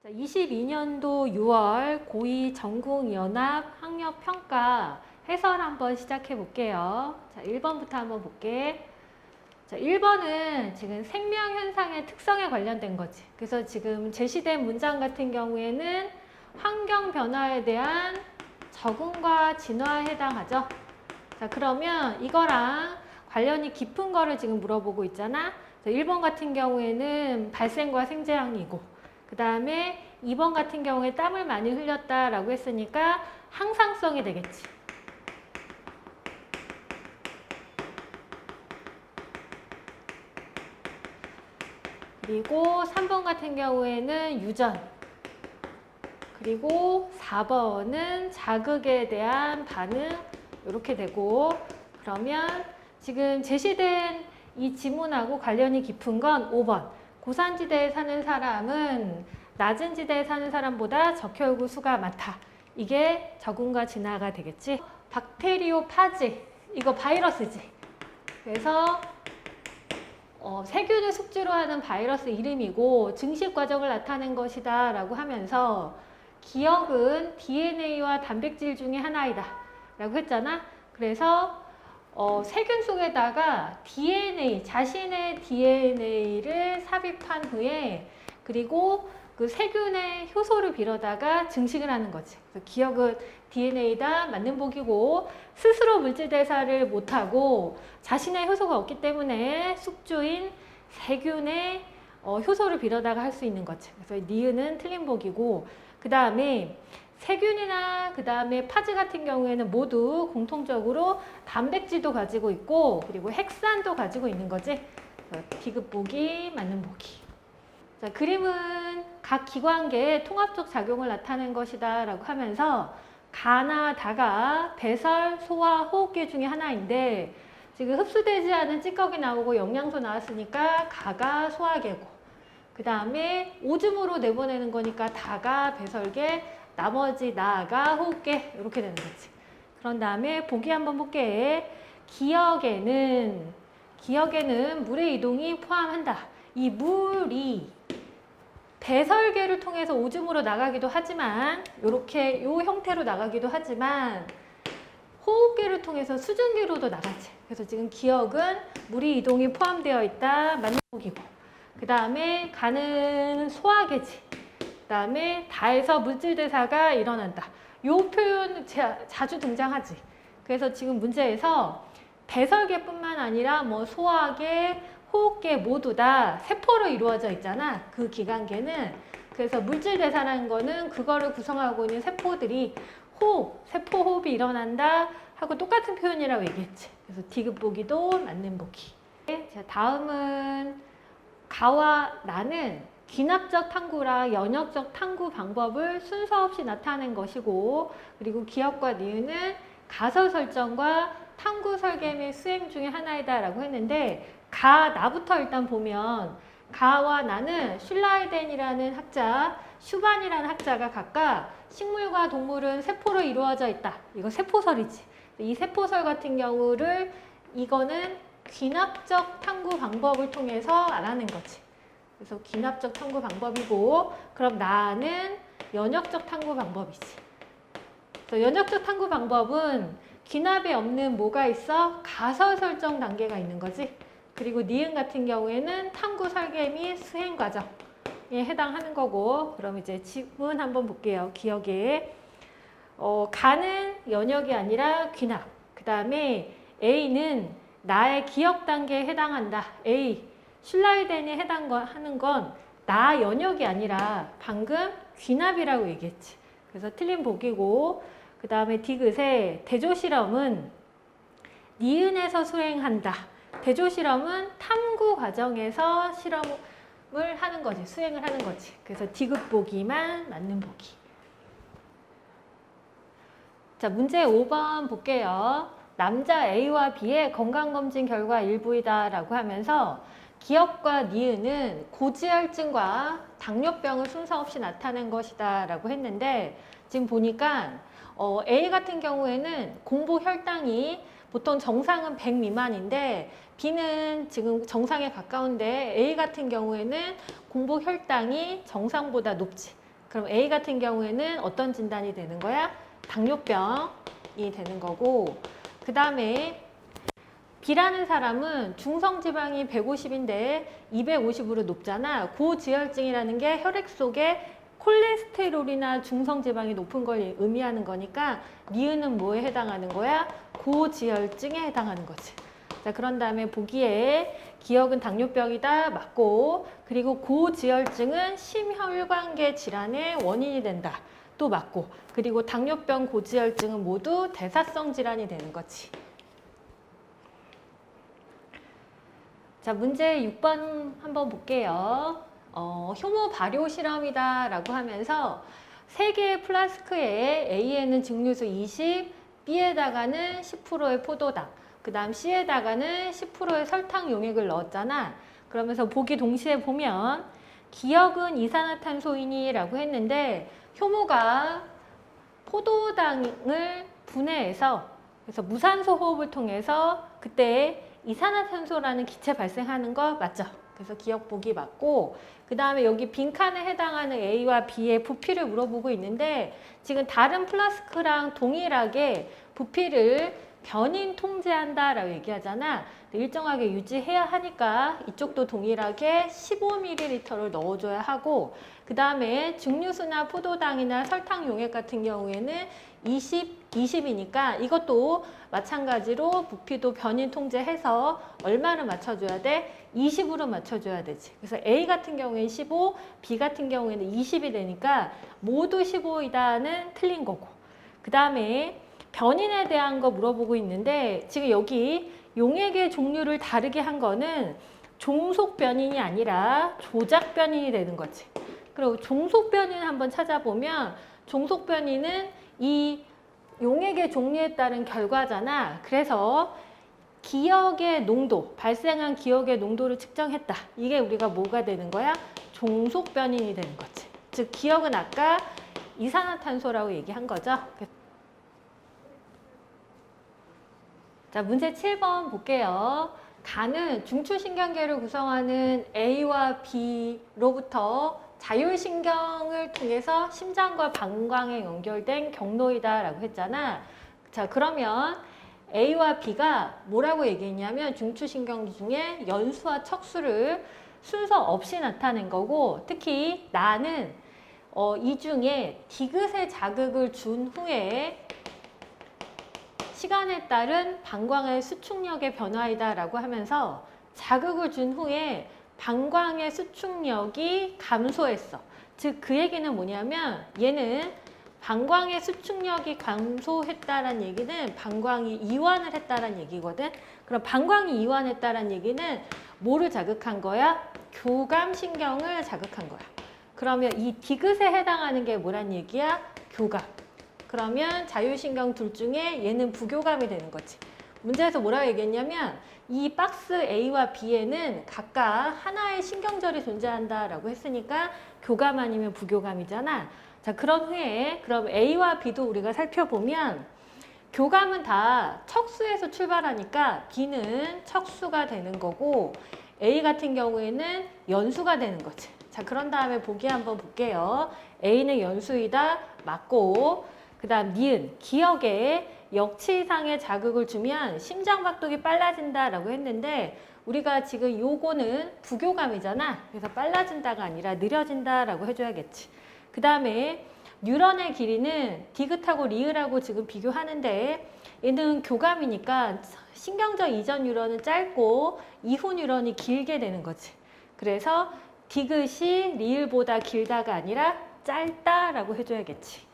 22년도 6월 고2 전국연합 학력평가 해설 한번 시작해 볼게요. 자, 1번부터 한번 볼게. 자, 1번은 지금 생명현상의 특성에 관련된 거지. 그래서 지금 제시된 문장 같은 경우에는 환경 변화에 대한 적응과 진화에 해당하죠. 자, 그러면 이거랑 관련이 깊은 거를 지금 물어보고 있잖아. 자, 1번 같은 경우에는 발생과 생재앙이고, 그 다음에 2번 같은 경우에 땀을 많이 흘렸다라고 했으니까 항상성이 되겠지. 그리고 3번 같은 경우에는 유전. 그리고 4번은 자극에 대한 반응. 이렇게 되고, 그러면 지금 제시된 이 지문하고 관련이 깊은 건 5번. 고산지대에 사는 사람은 낮은 지대에 사는 사람보다 적혈구 수가 많다. 이게 적응과 진화가 되겠지. 박테리오파지, 이거 바이러스지. 그래서 세균을 숙주로 하는 바이러스 이름이고 증식 과정을 나타낸 것이다 라고 하면서 기억은 DNA와 단백질 중에 하나이다 라고 했잖아. 그래서 세균 속에다가 DNA, 자신의 DNA를 삽입한 후에 그리고 그 세균의 효소를 빌어다가 증식을 하는 거지. 그래서 기억은 DNA다 맞는 복이고, 스스로 물질 대사를 못하고 자신의 효소가 없기 때문에 숙주인 세균의 효소를 빌어다가 할 수 있는 거지. 그래서 니은은 틀린 복이고, 그 다음에 세균이나 그 다음에 파지 같은 경우에는 모두 공통적으로 단백질도 가지고 있고 그리고 핵산도 가지고 있는 거지. 디귿 보기, 맞는 보기. 자, 그림은 각 기관계의 통합적 작용을 나타낸 것이다 라고 하면서 가나 다가 배설, 소화, 호흡기 중에 하나인데 지금 흡수되지 않은 찌꺼기 나오고 영양소 나왔으니까 가가 소화계고, 그 다음에 오줌으로 내보내는 거니까 다가 배설계, 나머지 나가 호흡계, 이렇게 되는 거지. 그런 다음에 보기 한번 볼게. 기억에는 물의 이동이 포함한다. 이 물이 배설계를 통해서 오줌으로 나가기도 하지만, 이렇게 요 형태로 나가기도 하지만 호흡계를 통해서 수증기로도 나가지. 그래서 지금 기억은 물의 이동이 포함되어 있다. 맞는 보기고. 그 다음에 가는 소화계지. 그 다음에 다에서 물질 대사가 일어난다. 이 표현 자주 등장하지. 그래서 지금 문제에서 배설계뿐만 아니라 뭐 소화계, 호흡계 모두 다 세포로 이루어져 있잖아. 그 기관계는. 그래서 물질 대사라는 거는 그거를 구성하고 있는 세포들이 세포 호흡이 일어난다 하고 똑같은 표현이라고 얘기했지. 그래서 디귿 보기도 맞는 보기. 자, 다음은 가와 나는 귀납적 탐구라 연역적 탐구 방법을 순서 없이 나타낸 것이고, 그리고 기억과 니은은 가설 설정과 탐구 설계 및 수행 중에 하나이다 라고 했는데, 가, 나부터 일단 보면 가와 나는 슐라이덴이라는 학자, 슈반이라는 학자가 각각 식물과 동물은 세포로 이루어져 있다. 이거 세포설이지. 이 세포설 같은 경우를 이거는 귀납적 탐구 방법을 통해서 알아낸 거지. 그래서 귀납적 탐구 방법이고, 그럼 나는 연역적 탐구 방법이지. 그래서 연역적 탐구 방법은 귀납에 없는 뭐가 있어? 가설 설정 단계가 있는 거지. 그리고 니은 같은 경우에는 탐구 설계 및 수행 과정에 해당하는 거고, 그럼 이제 지문 한번 볼게요. 기억에 가는 연역이 아니라 귀납. 그 다음에 A는 나의 기억 단계에 해당한다. A 슐라이덴이 해당하는 건 나 연역이 아니라 방금 귀납이라고 얘기했지. 그래서 틀린 복이고, 그 다음에 디귿에 대조실험은 니은에서 수행한다. 대조실험은 탐구 과정에서 실험을 하는 거지. 수행을 하는 거지. 그래서 디귿 보기만 맞는 보기. 자, 문제 5번 볼게요. 남자 A와 B의 건강검진 결과 일부이다 라고 하면서 기억과 니은은 고지혈증과 당뇨병을 순서 없이 나타낸 것이다 라고 했는데, 지금 보니까 A 같은 경우에는 공복 혈당이 보통 정상은 100 미만인데 B는 지금 정상에 가까운데 A 같은 경우에는 공복 혈당이 정상보다 높지. 그럼 A 같은 경우에는 어떤 진단이 되는 거야? 당뇨병이 되는 거고, 그 다음에 B라는 사람은 중성지방이 150인데 250으로 높잖아. 고지혈증이라는 게 혈액 속에 콜레스테롤이나 중성지방이 높은 걸 의미하는 거니까 니은은 뭐에 해당하는 거야? 고지혈증에 해당하는 거지. 자, 그런 다음에 보기에 기억은 당뇨병이다 맞고, 그리고 고지혈증은 심혈관계 질환의 원인이 된다 또 맞고, 그리고 당뇨병 고지혈증은 모두 대사성 질환이 되는 거지. 자, 문제 6번 한번 볼게요. 효모 발효 실험이다 라고 하면서 3개의 플라스크에 A에는 증류수 20, B에다가는 10%의 포도당, 그 다음 C에다가는 10%의 설탕 용액을 넣었잖아. 그러면서 보기 동시에 보면 기억은 이산화탄소이니 라고 했는데, 효모가 포도당을 분해해서, 그래서 무산소 호흡을 통해서 그때 이산화탄소라는 기체 발생하는 거 맞죠? 그래서 기억 보기 맞고, 그 다음에 여기 빈칸에 해당하는 A와 B의 부피를 물어보고 있는데, 지금 다른 플라스크랑 동일하게 부피를 변인 통제한다 라고 얘기하잖아. 일정하게 유지해야 하니까 이쪽도 동일하게 15ml를 넣어줘야 하고, 그 다음에 증류수나 포도당이나 설탕 용액 같은 경우에는 20이니까 이것도 마찬가지로 부피도 변인 통제해서 얼마를 맞춰줘야 돼? 20으로 맞춰줘야 되지. 그래서 A 같은 경우에는 15, B 같은 경우에는 20이 되니까 모두 15이다는 틀린 거고, 그 다음에 변인에 대한 거 물어보고 있는데, 지금 여기 용액의 종류를 다르게 한 거는 종속 변인이 아니라 조작 변인이 되는 거지. 그리고 종속 변인 한번 찾아보면, 종속 변인은 이 용액의 종류에 따른 결과잖아. 그래서 기억의 농도, 발생한 기억의 농도를 측정했다. 이게 우리가 뭐가 되는 거야? 종속 변인이 되는 거지. 즉 기억은 아까 이산화탄소라고 얘기한 거죠. 자, 문제 7번 볼게요. 간은 중추신경계를 구성하는 A와 B로부터 자율신경을 통해서 심장과 방광에 연결된 경로이다 라고 했잖아. 자, 그러면 A와 B가 뭐라고 얘기했냐면 중추신경 중에 연수와 척수를 순서 없이 나타낸 거고, 특히 나는 이 중에 디귿의 자극을 준 후에 시간에 따른 방광의 수축력의 변화이다 라고 하면서, 자극을 준 후에 방광의 수축력이 감소했어. 즉 그 얘기는 뭐냐면, 얘는 방광의 수축력이 감소했다는 얘기는 방광이 이완을 했다는 얘기거든. 그럼 방광이 이완했다는 얘기는 뭐를 자극한 거야? 교감신경을 자극한 거야. 그러면 이 디귿에 해당하는 게 뭐란 얘기야? 교감. 그러면 자율신경 둘 중에 얘는 부교감이 되는 거지. 문제에서 뭐라고 얘기했냐면, 이 박스 A와 B에는 각각 하나의 신경절이 존재한다라고 했으니까 교감 아니면 부교감이잖아. 자, 그런 후에 그럼 A와 B도 우리가 살펴보면, 교감은 다 척수에서 출발하니까 B는 척수가 되는 거고, A 같은 경우에는 연수가 되는 거지. 자, 그런 다음에 보기 한번 볼게요. A는 연수이다 맞고, 그 다음 니은, 기억에 역치 이상의 자극을 주면 심장박동이 빨라진다라고 했는데, 우리가 지금 요거는 부교감이잖아. 그래서 빨라진다가 아니라 느려진다라고 해줘야겠지. 그 다음에 뉴런의 길이는 디귿하고 리을하고 지금 비교하는데, 얘는 교감이니까 신경적 이전 뉴런은 짧고 이후 뉴런이 길게 되는 거지. 그래서 디귿이 리을보다 길다가 아니라 짧다라고 해줘야겠지.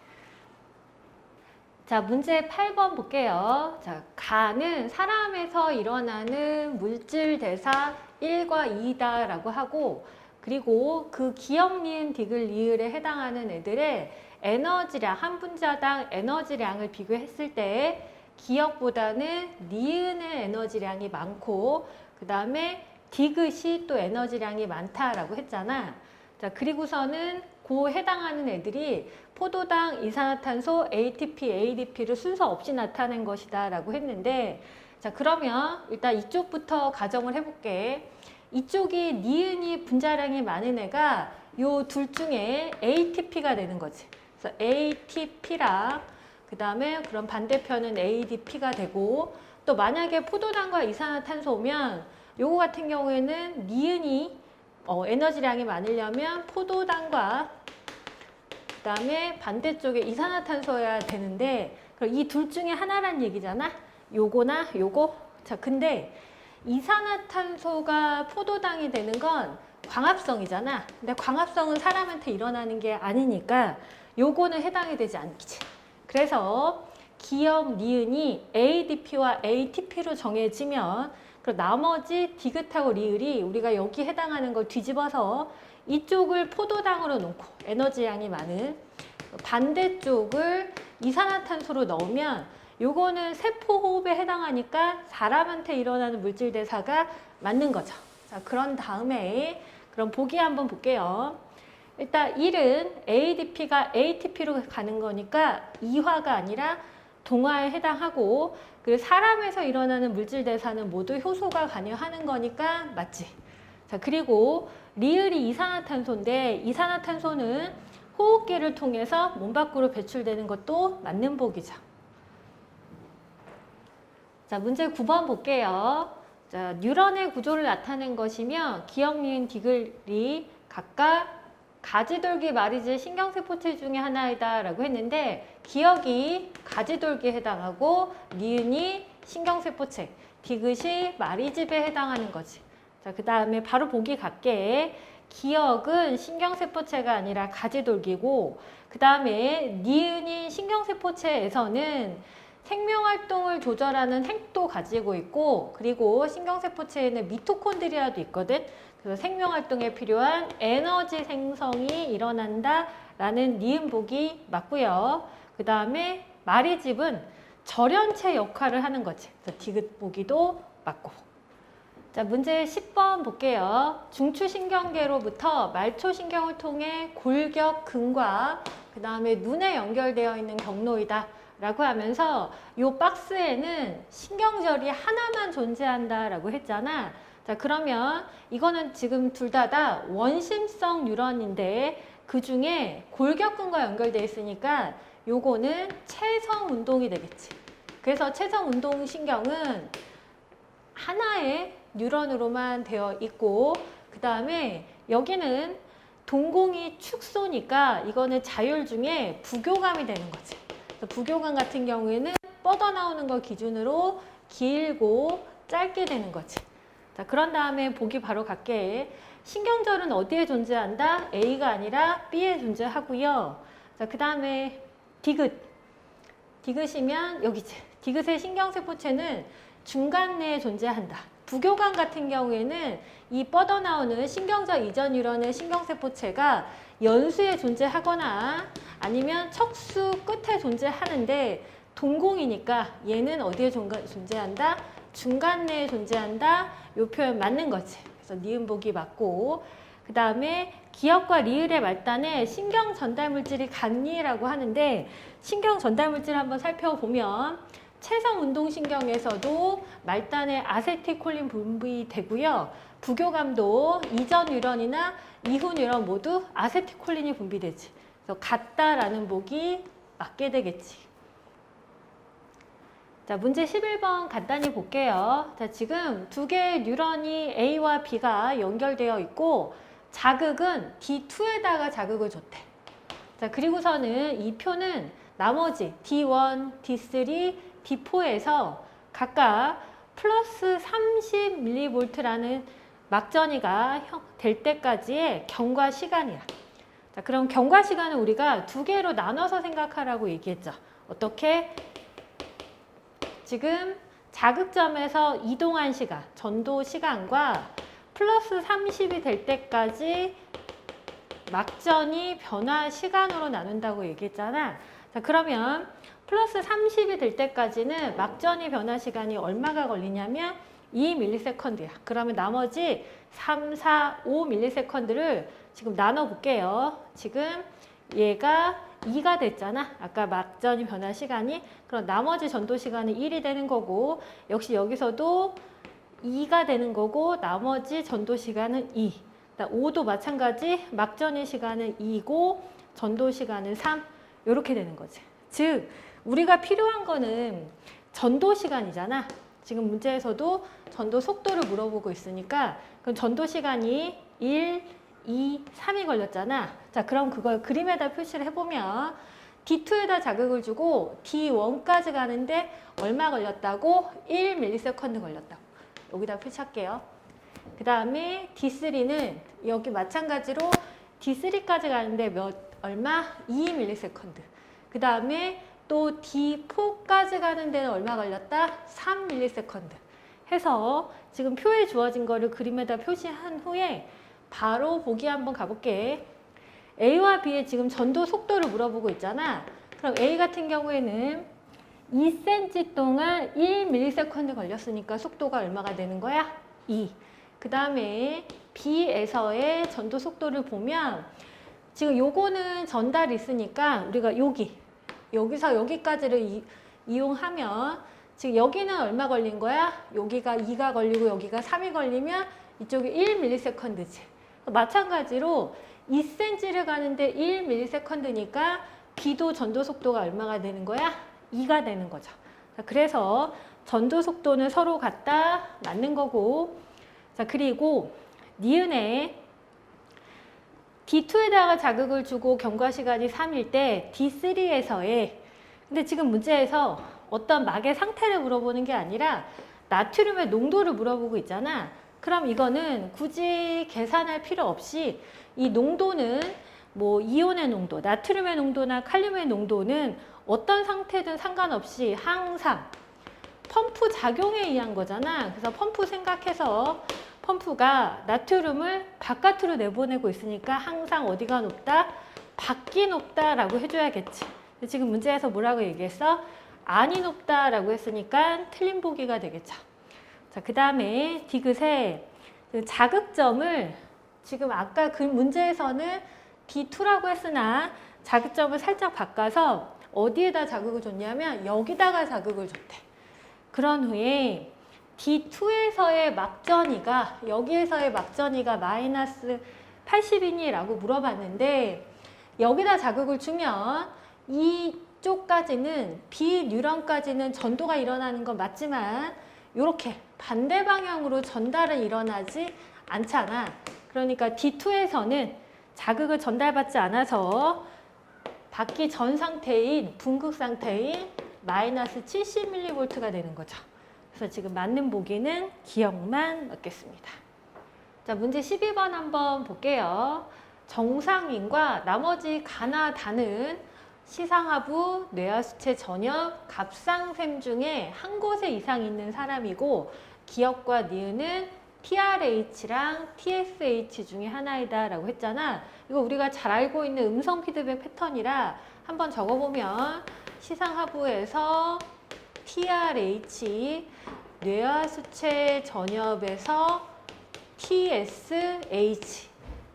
자, 문제 8번 볼게요. 자, 간은 사람에서 일어나는 물질 대사 1과 2다 라고 하고, 그리고 그 기억, 니은, 디귿, 리을에 해당하는 애들의 에너지량, 한 분자당 에너지량을 비교했을 때 기억보다는 니은의 에너지량이 많고, 그 다음에 디귿이 또 에너지량이 많다라고 했잖아. 자, 그리고서는 그 해당하는 애들이 포도당, 이산화탄소, ATP, ADP를 순서 없이 나타낸 것이다 라고 했는데, 자, 그러면 일단 이쪽부터 가정을 해볼게. 이쪽이 니은이 분자량이 많은 애가 요 둘 중에 ATP가 되는 거지. 그래서 ATP랑 그 다음에 그럼 반대편은 ADP가 되고, 또 만약에 포도당과 이산화탄소면 요거 같은 경우에는 니은이 에너지량이 많으려면 포도당과 그 다음에 반대쪽에 이산화탄소여야 되는데, 그럼 이 둘 중에 하나란 얘기잖아. 요거나 요거. 자, 근데 이산화탄소가 포도당이 되는 건 광합성이잖아. 근데 광합성은 사람한테 일어나는 게 아니니까 요거는 해당이 되지 않지. 그래서 기억 니은이 ADP와 ATP로 정해지면 그 나머지 디귿하고 리을이 우리가 여기 해당하는 걸 뒤집어서 이쪽을 포도당으로 놓고 에너지량이 많은 반대쪽을 이산화탄소로 넣으면 요거는 세포 호흡에 해당하니까 사람한테 일어나는 물질 대사가 맞는 거죠. 자, 그런 다음에 그럼 보기 한번 볼게요. 일단 1은 ADP가 ATP로 가는 거니까 이화가 아니라 동화에 해당하고, 그리고 사람에서 일어나는 물질 대사는 모두 효소가 관여하는 거니까 맞지. 자, 그리고 리을이 이산화탄소인데 이산화탄소는 호흡기를 통해서 몸 밖으로 배출되는 것도 맞는 보기죠. 자, 문제 9번 볼게요. 자, 뉴런의 구조를 나타낸 것이며 기억, 니은, 디귿이 각각 가지돌기 마리즈 신경세포체 중에 하나이다 라고 했는데, 기억이 가지돌기에 해당하고 니은이 신경세포체, 디귿이 마리집에 해당하는 거지. 자, 그 다음에 바로 보기 갈게. 기억은 신경세포체가 아니라 가지돌기고, 그 다음에 니은이 신경세포체에서는 생명활동을 조절하는 핵도 가지고 있고, 그리고 신경세포체에는 미토콘드리아도 있거든. 그래서 생명활동에 필요한 에너지 생성이 일어난다 라는 니은보기 맞고요. 그 다음에 마리집은 절연체 역할을 하는 거지. 그래서 디귿보기도 맞고. 자, 문제 10번 볼게요. 중추신경계로부터 말초신경을 통해 골격근과 그 다음에 눈에 연결되어 있는 경로이다 라고 하면서 이 박스에는 신경절이 하나만 존재한다 라고 했잖아. 자, 그러면 이거는 지금 둘 다 원심성 뉴런인데 그 중에 골격근과 연결되어 있으니까 요거는 체성운동이 되겠지. 그래서 체성운동신경은 하나의 뉴런으로만 되어 있고, 그 다음에 여기는 동공이 축소니까 이거는 자율 중에 부교감이 되는 거지. 부교감 같은 경우에는 뻗어나오는 걸 기준으로 길고 짧게 되는 거지. 자, 그런 다음에 보기 바로 갈게. 신경절은 어디에 존재한다? A가 아니라 B에 존재하고요. 자, 그 다음에 디귿. 디귿이면 여기지. 디귿의 신경세포체는 중간 내에 존재한다. 부교감 같은 경우에는 이 뻗어나오는 신경절 이전 뉴런의 신경세포체가 연수에 존재하거나 아니면 척수 끝에 존재하는데 동공이니까 얘는 어디에 존재한다? 중간 내에 존재한다. 이 표현 맞는 거지. 그래서 니은보기 맞고, 그 다음에 기억과 리을의 말단에 신경 전달 물질이 같니라고 하는데, 신경 전달 물질 한번 살펴보면 체성운동신경에서도 말단에 아세틸콜린 분비되고요. 부교감도 이전 뉴런이나 이후 뉴런 모두 아세틸콜린이 분비되지. 그래서 같다라는 보기 맞게 되겠지. 자, 문제 11번 간단히 볼게요. 자, 지금 두 개의 뉴런이 A와 B가 연결되어 있고 자극은 D2에다가 자극을 줬대. 자, 그리고서는 이 표는 나머지 D1, D3, D4에서 각각 플러스 30mV라는 막전이가 될 때까지의 경과 시간이야. 자, 그럼 경과 시간은 우리가 두 개로 나눠서 생각하라고 얘기했죠. 어떻게? 지금 자극점에서 이동한 시간, 전도 시간과 플러스 30이 될 때까지 막전이 변화 시간으로 나눈다고 얘기했잖아. 자, 그러면 플러스 30이 될 때까지는 막전이 변화 시간이 얼마가 걸리냐면 2ms야. 그러면 나머지 3, 4, 5ms를 지금 나눠볼게요. 지금 얘가 2가 됐잖아. 아까 막전이 변화 시간이. 그럼 나머지 전도 시간은 1이 되는 거고, 역시 여기서도 2가 되는 거고 나머지 전도 시간은 2. 5도 마찬가지 막전의 시간은 2고 전도 시간은 3. 이렇게 되는 거지. 즉 우리가 필요한 거는 전도 시간이잖아. 지금 문제에서도 전도 속도를 물어보고 있으니까 그럼 전도 시간이 1, 2, 3이 걸렸잖아. 자, 그럼 그걸 그림에다 표시를 해보면 D2에다 자극을 주고 D1까지 가는데 얼마 걸렸다고? 1ms 걸렸다고. 여기다 표시할게요. 그 다음에 D3는 여기 마찬가지로 D3까지 가는데 얼마? 2ms. 그 다음에 또 D4까지 가는 데는 얼마 걸렸다? 3ms 해서 지금 표에 주어진 거를 그림에다 표시한 후에 바로 보기 한번 가볼게. A와 B의 지금 전도 속도를 물어보고 있잖아. 그럼 A 같은 경우에는 2cm 동안 1ms 걸렸으니까 속도가 얼마가 되는 거야? 2. 그 다음에 B에서의 전도 속도를 보면 지금 요거는 전달이 있으니까 우리가 여기서 여기까지를 이용하면 지금 여기는 얼마 걸린 거야? 여기가 2가 걸리고 여기가 3이 걸리면 이쪽이 1ms지. 마찬가지로 2cm를 가는데 1ms니까 B도 전도 속도가 얼마가 되는 거야? 2가 되는 거죠. 그래서 전도 속도는 서로 같다 맞는 거고. 자, 그리고 니은에 D2에다가 자극을 주고 경과 시간이 3일 때 D3에서의 근데 지금 문제에서 어떤 막의 상태를 물어보는 게 아니라 나트륨의 농도를 물어보고 있잖아. 그럼 이거는 굳이 계산할 필요 없이 이 농도는 뭐 이온의 농도, 나트륨의 농도나 칼륨의 농도는 어떤 상태든 상관없이 항상 펌프 작용에 의한 거잖아. 그래서 펌프 생각해서 펌프가 나트륨을 바깥으로 내보내고 있으니까 항상 어디가 높다? 밖이 높다라고 해줘야겠지. 지금 문제에서 뭐라고 얘기했어? 안이 높다라고 했으니까 틀린 보기가 되겠죠. 자, 그 다음에 디귿에 자극점을 지금 아까 그 문제에서는 D2라고 했으나 자극점을 살짝 바꿔서 어디에다 자극을 줬냐면 여기다가 자극을 줬대. 그런 후에 D2에서의 막전이가 여기에서의 막전이가 마이너스 80이니? 라고 물어봤는데 여기다 자극을 주면 이쪽까지는 비뉴런까지는 전도가 일어나는 건 맞지만 이렇게 반대 방향으로 전달은 일어나지 않잖아. 그러니까 D2에서는 자극을 전달받지 않아서 받기 전 상태인 분극 상태인 마이너스 70mV가 되는 거죠. 그래서 지금 맞는 보기는 기억만 넣겠습니다. 자, 문제 12번 한번 볼게요. 정상인과 나머지 가나 다는 시상하부, 뇌하수체 전엽, 갑상샘 중에 한 곳에 이상이 있는 사람이고 기억과 니은은 TRH랑 TSH 중에 하나이다 라고 했잖아. 이거 우리가 잘 알고 있는 음성 피드백 패턴이라 한번 적어보면 시상하부에서 TRH, 뇌하수체 전엽에서 TSH,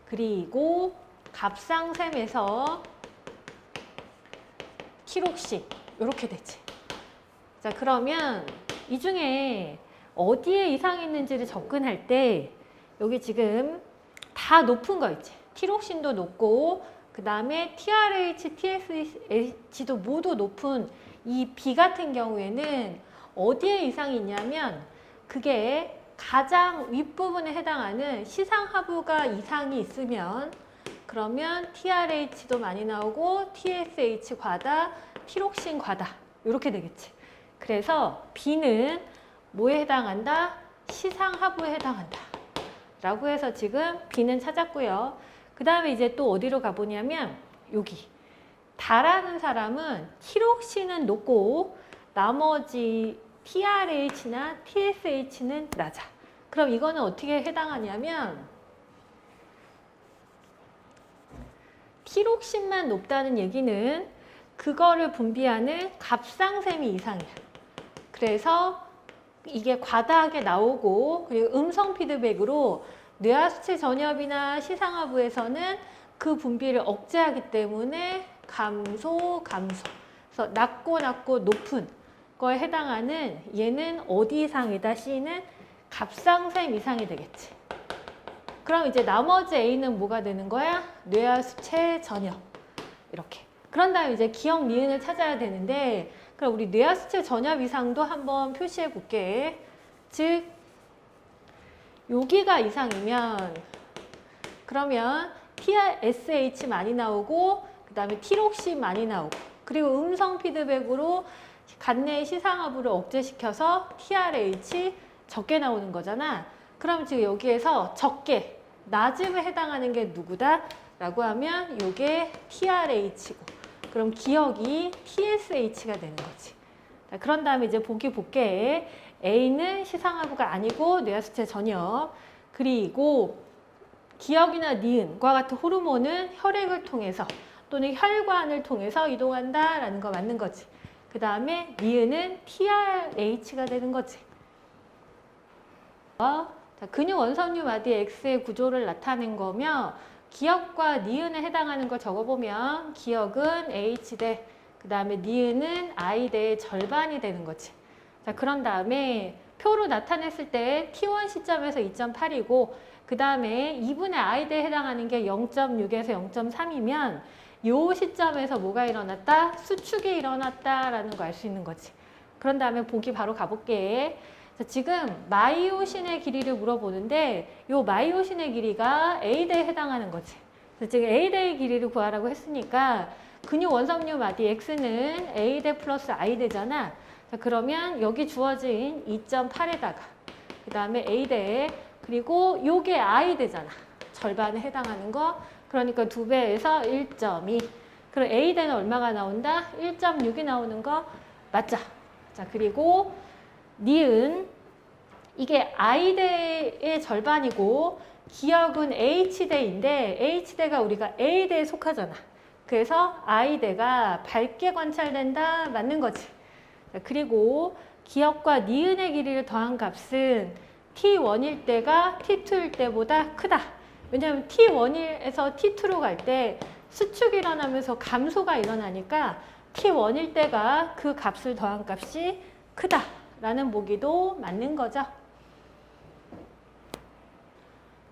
그리고 갑상샘에서 티록신 이렇게 되지. 자, 그러면 이 중에 어디에 이상이 있는지를 접근할 때 여기 지금 다 높은 거 있지. 티록신도 높고 그 다음에 TRH, TSH도 모두 높은 이 B 같은 경우에는 어디에 이상이 있냐면 그게 가장 윗부분에 해당하는 시상하부가 이상이 있으면 그러면 TRH도 많이 나오고 TSH 과다, 티록신 과다 이렇게 되겠지. 그래서 B는 뭐에 해당한다? 시상하부에 해당한다 라고 해서 지금 B는 찾았고요. 그 다음에 이제 또 어디로 가보냐면 여기 다라는 사람은 티록신은 높고 나머지 TRH나 TSH는 낮아. 그럼 이거는 어떻게 해당하냐면 티록신만 높다는 얘기는 그거를 분비하는 갑상샘이 이상이야. 그래서 이게 과다하게 나오고 그리고 음성 피드백으로 뇌하수체 전엽이나 시상하부에서는 그 분비를 억제하기 때문에 감소. 그래서 낮고 높은 거에 해당하는 얘는 어디 이상이다? C는 갑상샘 이상이 되겠지. 그럼 이제 나머지 A는 뭐가 되는 거야? 뇌하수체 전혀. 이렇게. 그런 다음에 이제 기억 니은을 찾아야 되는데, 그럼 우리 뇌하수체 전혀 이상도 한번 표시해 볼게. 즉, 여기가 이상이면, 그러면 TSH 많이 나오고, 그 다음에 티록신 많이 나오고, 그리고 음성 피드백으로 간내 시상하부를 억제시켜서 TRH 적게 나오는 거잖아. 그럼 지금 여기에서 적게, 낮음에 해당하는 게 누구다? 라고 하면 이게 TRH고, 그럼 기억이 TSH가 되는 거지. 자, 그런 다음에 이제 보기 볼게. A는 시상하부가 아니고 뇌하수체 전혀. 그리고 기억이나 니은과 같은 호르몬은 혈액을 통해서 또는 혈관을 통해서 이동한다라는 거 맞는 거지. 그 다음에 니은은 TRH가 되는 거지. 자, 근육 원섬유 마디 X의 구조를 나타낸 거며, 기억과 니은에 해당하는 걸 적어보면 기억은 H대, 그 다음에 니은은 I대의 절반이 되는 거지. 자, 그런 다음에 표로 나타냈을 때 T1 시점에서 2.8이고 그 다음에 2분의 I대에 해당하는 게 0.6에서 0.3이면 요 시점에서 뭐가 일어났다? 수축이 일어났다라는 거 알 수 있는 거지. 그런 다음에 보기 바로 가볼게. 자, 지금 마이오신의 길이를 물어보는데 요 마이오신의 길이가 A대에 해당하는 거지. 그래서 지금 A대의 길이를 구하라고 했으니까 근육 원섬유 마디 X는 A대 플러스 I대잖아. 자, 그러면 여기 주어진 2.8에다가 그 다음에 A대, 그리고 요게 I대잖아. 절반에 해당하는 거. 그러니까 2배에서 1.2. 그럼 A대는 얼마가 나온다? 1.6이 나오는 거 맞죠? 자, 그리고 니은, 이게 I대의 절반이고 기억은 H대인데 H대가 우리가 A대에 속하잖아. 그래서 I대가 밝게 관찰된다 맞는 거지. 자, 그리고 기억과 니은의 길이를 더한 값은 T1일 때가 T2일 때보다 크다. 왜냐하면 T1에서 T2로 갈 때 수축이 일어나면서 감소가 일어나니까 T1일 때가 그 값을 더한 값이 크다 라는 보기도 맞는 거죠.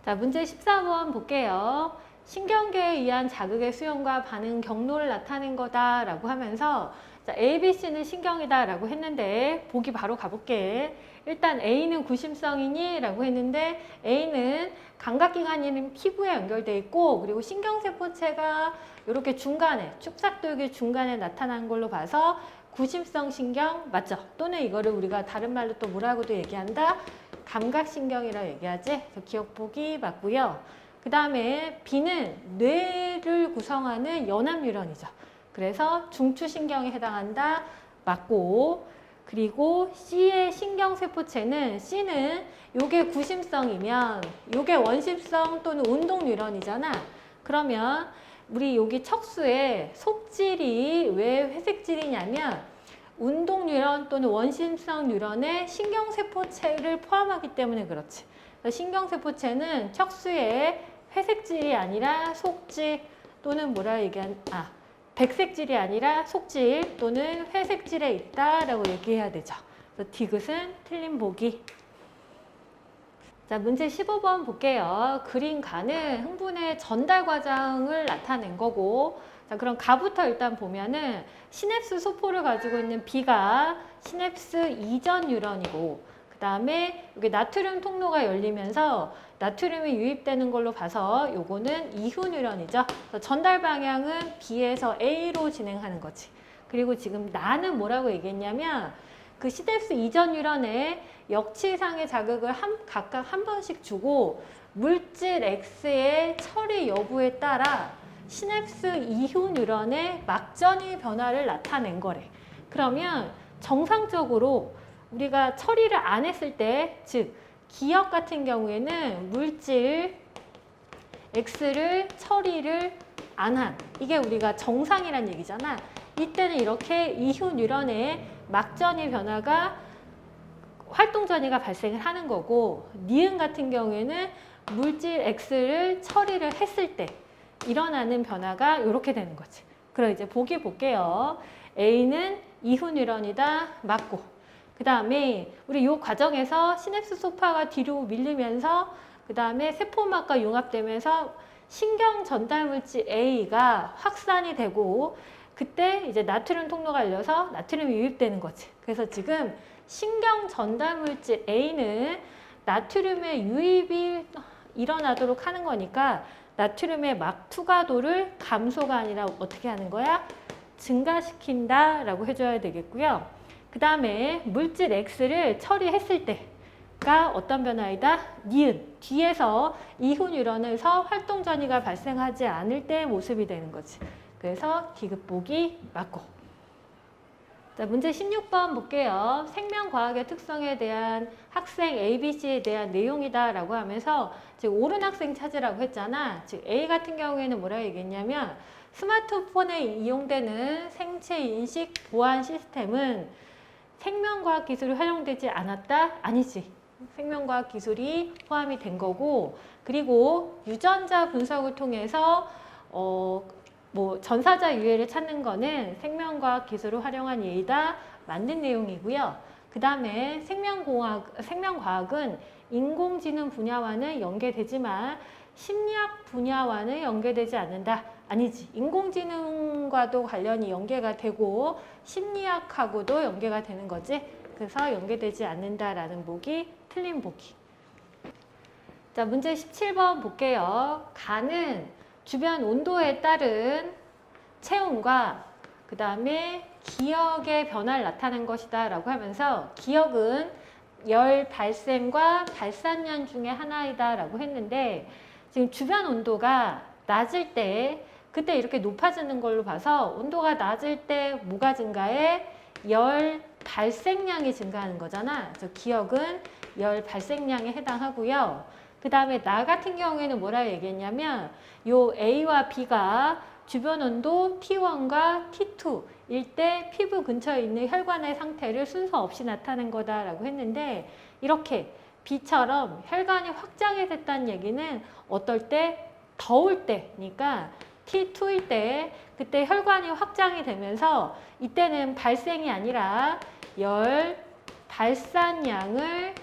자, 문제 14번 볼게요. 신경계에 의한 자극의 수용과 반응 경로를 나타낸 거다라고 하면서 자, A, B, C는 신경이다 라고 했는데 보기 바로 가볼게. 일단 A는 구심성이니? 라고 했는데 A는 감각기관인 피부에 연결돼 있고, 그리고 신경세포체가 이렇게 중간에, 축삭돌기 중간에 나타난 걸로 봐서 구심성 신경 맞죠? 또는 이거를 우리가 다른 말로 또 뭐라고도 얘기한다? 감각신경이라고 얘기하지? 그래서 기억 보기 맞고요. 그 다음에 B는 뇌를 구성하는 연합뉴런이죠. 그래서 중추신경에 해당한다 맞고, 그리고 C의 신경세포체는 C는 요게 구심성이면 요게 원심성 또는 운동뉴런이잖아. 그러면 우리 여기 척수에 속질이 왜 회색질이냐면 운동뉴런 또는 원심성 뉴런에 신경세포체를 포함하기 때문에 그렇지. 신경세포체는 척수에 회색질이 아니라 속질 또는 뭐라 백색질이 아니라 속질 또는 회색질에 있다라고 얘기해야 되죠. 그래서 디귿은 틀린 보기. 자, 문제 15번 볼게요. 그린 가는 흥분의 전달 과정을 나타낸 거고, 자, 그럼 가부터 일단 보면은 시냅스 소포를 가지고 있는 B가 시냅스 이전 뉴런이고, 그 다음에 여기 나트륨 통로가 열리면서 나트륨이 유입되는 걸로 봐서 요거는 이후 뉴런이죠. 전달 방향은 B에서 A로 진행하는 거지. 그리고 지금 나는 뭐라고 얘기했냐면 그 시냅스 이전 뉴런에 역치상의 자극을 각각 한 번씩 주고 물질 X의 처리 여부에 따라 시냅스 이후 뉴런의 막전이 변화를 나타낸 거래. 그러면 정상적으로 우리가 처리를 안 했을 때, 즉 기억 같은 경우에는 물질 X를 처리를 안 한, 이게 우리가 정상이란 얘기잖아. 이때는 이렇게 이후 뉴런의 막전이 변화가 활동 전이가 발생을 하는 거고, 니은 같은 경우에는 물질 X를 처리를 했을 때 일어나는 변화가 이렇게 되는 거지. 그럼 이제 보기 볼게요. A는 이후 뉴런이다 맞고, 그 다음에 우리 이 과정에서 시냅스 소파가 뒤로 밀리면서 그 다음에 세포막과 융합되면서 신경 전달 물질 A가 확산이 되고 그때 이제 나트륨 통로가 열려서 나트륨이 유입되는 거지. 그래서 지금 신경 전달 물질 A는 나트륨의 유입이 일어나도록 하는 거니까 나트륨의 막 투과도를 감소가 아니라 어떻게 하는 거야? 증가시킨다 라고 해줘야 되겠고요. 그 다음에 물질 X를 처리했을 때가 어떤 변화이다? 니은, 뒤에서 이후 뉴런에서 활동 전이가 발생하지 않을 때의 모습이 되는 거지. 그래서 디귿 보기 맞고. 자, 문제 16번 볼게요. 생명과학의 특성에 대한 학생 ABC에 대한 내용이다 라고 하면서 지금 옳은 학생 찾으라고 했잖아. 즉 A 같은 경우에는 뭐라고 얘기했냐면 스마트폰에 이용되는 생체 인식 보안 시스템은 생명과학 기술이 활용되지 않았다? 아니지. 생명과학 기술이 포함이 된 거고, 그리고 유전자 분석을 통해서 전사자 유해를 찾는 거는 생명과학 기술을 활용한 예이다. 맞는 내용이고요. 그 다음에 생명과학은 인공지능 분야와는 연계되지만 심리학 분야와는 연계되지 않는다. 아니지. 인공지능과도 관련이 연계가 되고 심리학하고도 연계가 되는 거지. 그래서 연계되지 않는다라는 보기, 틀린 보기. 자, 문제 17번 볼게요. 간은 주변 온도에 따른 체온과 그 다음에 기억의 변화를 나타낸 것이다 라고 하면서 기억은 열 발생과 발산량 중에 하나이다 라고 했는데 지금 주변 온도가 낮을 때 그때 이렇게 높아지는 걸로 봐서 온도가 낮을 때 뭐가 증가해? 열 발생량이 증가하는 거잖아. 그래서 기억은 열 발생량에 해당하고요. 그 다음에 나 같은 경우에는 뭐라 얘기했냐면 요 A와 B가 주변 온도 T1과 T2일 때 피부 근처에 있는 혈관의 상태를 순서 없이 나타낸 거다라고 했는데 이렇게 B처럼 혈관이 확장이 됐다는 얘기는 어떨 때? 더울 때니까 T2일 때 그때 혈관이 확장이 되면서 이때는 발생이 아니라 열 발산량을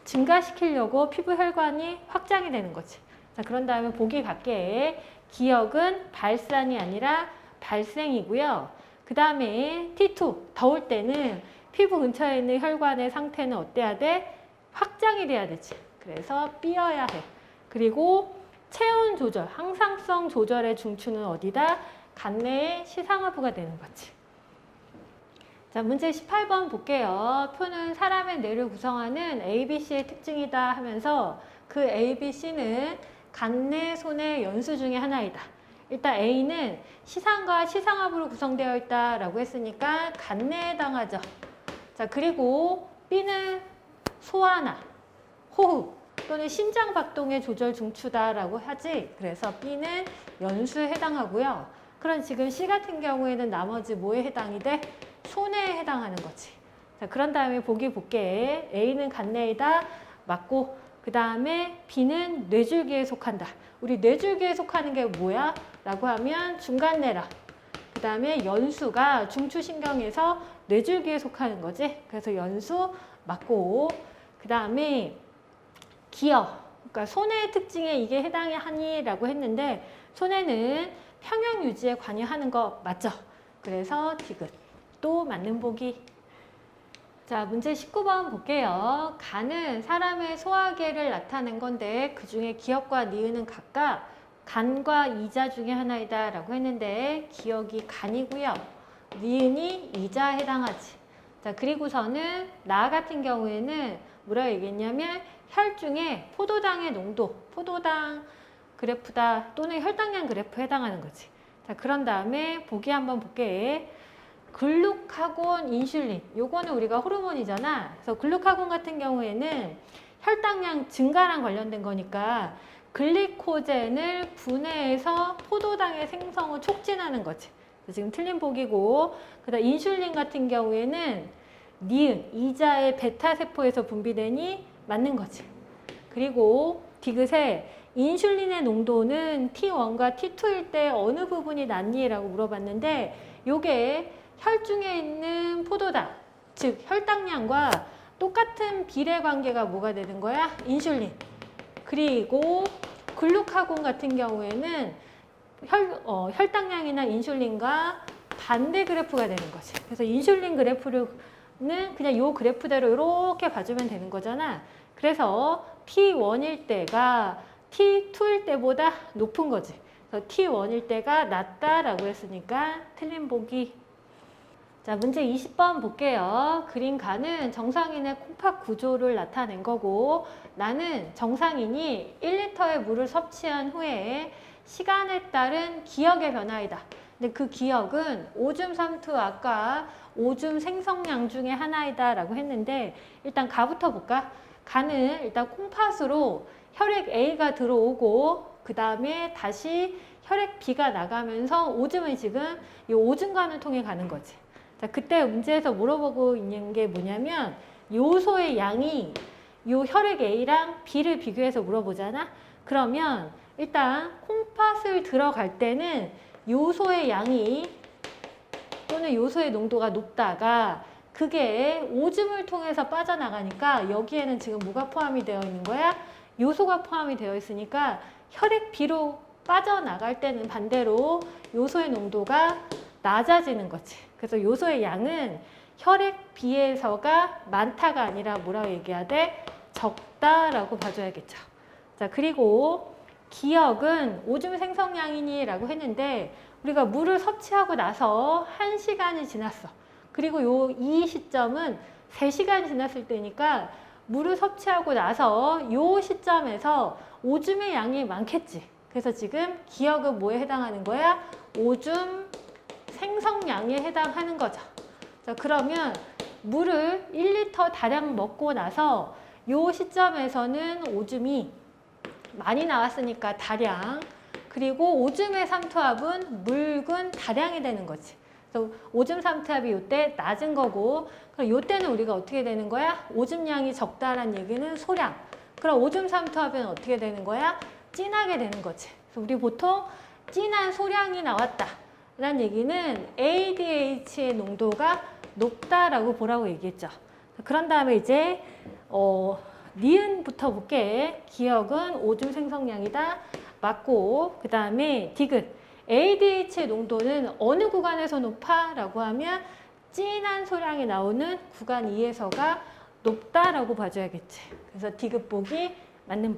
증가시키려고 피부 혈관이 확장이 되는 거지. 자, 그런 다음에 보기 갈게. 기억은 발산이 아니라 발생이고요. 그 다음에 T2, 더울 때는 피부 근처에 있는 혈관의 상태는 어때야 돼? 확장이 돼야 되지. 그래서 삐어야 해. 그리고 체온 조절, 항상성 조절의 중추는 어디다? 간내의 시상하부가 되는 거지. 자, 문제 18번 볼게요. 표는 사람의 뇌를 구성하는 ABC의 특징이다 하면서 그 ABC는 간내, 손의 연수 중에 하나이다. 일단 A는 시상과 시상하부로 구성되어 있다라고 했으니까 간내에 해당하죠. 자, 그리고 B는 소화나 호흡 또는 심장 박동의 조절 중추다라고 하지. 그래서 B는 연수에 해당하고요. 그럼 지금 C 같은 경우에는 나머지 뭐에 해당이 돼? 손에 해당하는 거지. 자, 그런 다음에 보기 볼게. A는 간내이다. 맞고, 그 다음에 B는 뇌줄기에 속한다. 우리 뇌줄기에 속하는 게 뭐야? 라고 하면 중간내라. 그 다음에 연수가 중추신경에서 뇌줄기에 속하는 거지. 그래서 연수 맞고, 그 다음에 기어. 그러니까 손의 특징에 이게 해당이 하니라고 했는데 손에는 평형 유지에 관여하는 거 맞죠? 그래서 디귿. 또 맞는 보기. 자, 문제 19번 볼게요. 간은 사람의 소화계를 나타낸 건데 그 중에 기억과 니은은 각각 간과 이자 중에 하나이다 라고 했는데 기억이 간이고요. 니은이 이자에 해당하지. 자, 그리고서는 나 같은 경우에는 뭐라고 얘기했냐면 혈중에 포도당의 농도, 포도당 그래프다 또는 혈당량 그래프에 해당하는 거지. 자, 그런 다음에 보기 한번 볼게. 글루카곤, 인슐린, 요거는 우리가 호르몬이잖아. 그래서 글루카곤 같은 경우에는 혈당량 증가랑 관련된 거니까 글리코젠을 분해해서 포도당의 생성을 촉진하는 거지. 지금 틀린 보기고, 그다음 인슐린 같은 경우에는 니은, 이자의 베타 세포에서 분비되니 맞는 거지. 그리고 디귿에 인슐린의 농도는 T1과 T2일 때 어느 부분이 낮니? 라고 물어봤는데 요게 혈중에 있는 포도당, 즉 혈당량과 똑같은 비례 관계가 뭐가 되는 거야? 인슐린. 그리고 글루카곤 같은 경우에는 혈당량이나 인슐린과 반대 그래프가 되는 거지. 그래서 인슐린 그래프는 그냥 이 그래프대로 이렇게 봐주면 되는 거잖아. 그래서 T1일 때가 T2일 때보다 높은 거지. 그래서 T1일 때가 낮다라고 했으니까 틀린 보기. 자, 문제 20번 볼게요. 그린 가는 정상인의 콩팥 구조를 나타낸 거고, 나는 정상인이 1리터의 물을 섭취한 후에 시간에 따른 기억의 변화이다. 근데 그 기억은 오줌 삼투 아까 오줌 생성량 중에 하나이다 라고 했는데, 일단 가부터 볼까? 가는 일단 콩팥으로 혈액 A가 들어오고 그 다음에 다시 혈액 B가 나가면서 오줌은 지금 이 오줌관을 통해 가는 거지. 자, 그때 문제에서 물어보고 있는 게 뭐냐면 요소의 양이 요 혈액 A랑 B를 비교해서 물어보잖아. 그러면 일단 콩팥을 들어갈 때는 요소의 양이 또는 요소의 농도가 높다가 그게 오줌을 통해서 빠져나가니까 여기에는 지금 뭐가 포함이 되어 있는 거야? 요소가 포함이 되어 있으니까 혈액 B로 빠져나갈 때는 반대로 요소의 농도가 낮아지는 거지. 그래서 요소의 양은 혈액 B에서가 많다가 아니라 뭐라고 얘기해야 돼? 적다라고 봐줘야겠죠. 자, 그리고 기억은 오줌 생성량이니 라고 했는데 우리가 물을 섭취하고 나서 1시간이 지났어. 그리고 이 시점은 3시간이 지났을 때니까 물을 섭취하고 나서 이 시점에서 오줌의 양이 많겠지. 그래서 지금 기억은 뭐에 해당하는 거야? 오줌 생성량에 해당하는 거죠. 자, 그러면 물을 1리터 다량 먹고 나서 이 시점에서는 오줌이 많이 나왔으니까 다량, 그리고 오줌의 삼투압은 묽은 다량이 되는 거지. 그래서 오줌 삼투압이 이때 낮은 거고, 그럼 이때는 우리가 어떻게 되는 거야? 오줌량이 적다라는 얘기는 소량. 그럼 오줌 삼투압은 어떻게 되는 거야? 진하게 되는 거지. 그래서 우리 보통 진한 소량이 나왔다 라는 얘기는 ADH의 농도가 높다라고 보라고 얘기했죠. 그런 다음에 이제 니은부터 볼게. 기억은 오줌 생성량이다. 맞고, 그 다음에 디귿. ADH의 농도는 어느 구간에서 높아? 라고 하면 진한 소량이 나오는 구간 2에서가 높다라고 봐줘야겠지. 그래서 디귿 보기, 맞는 보기.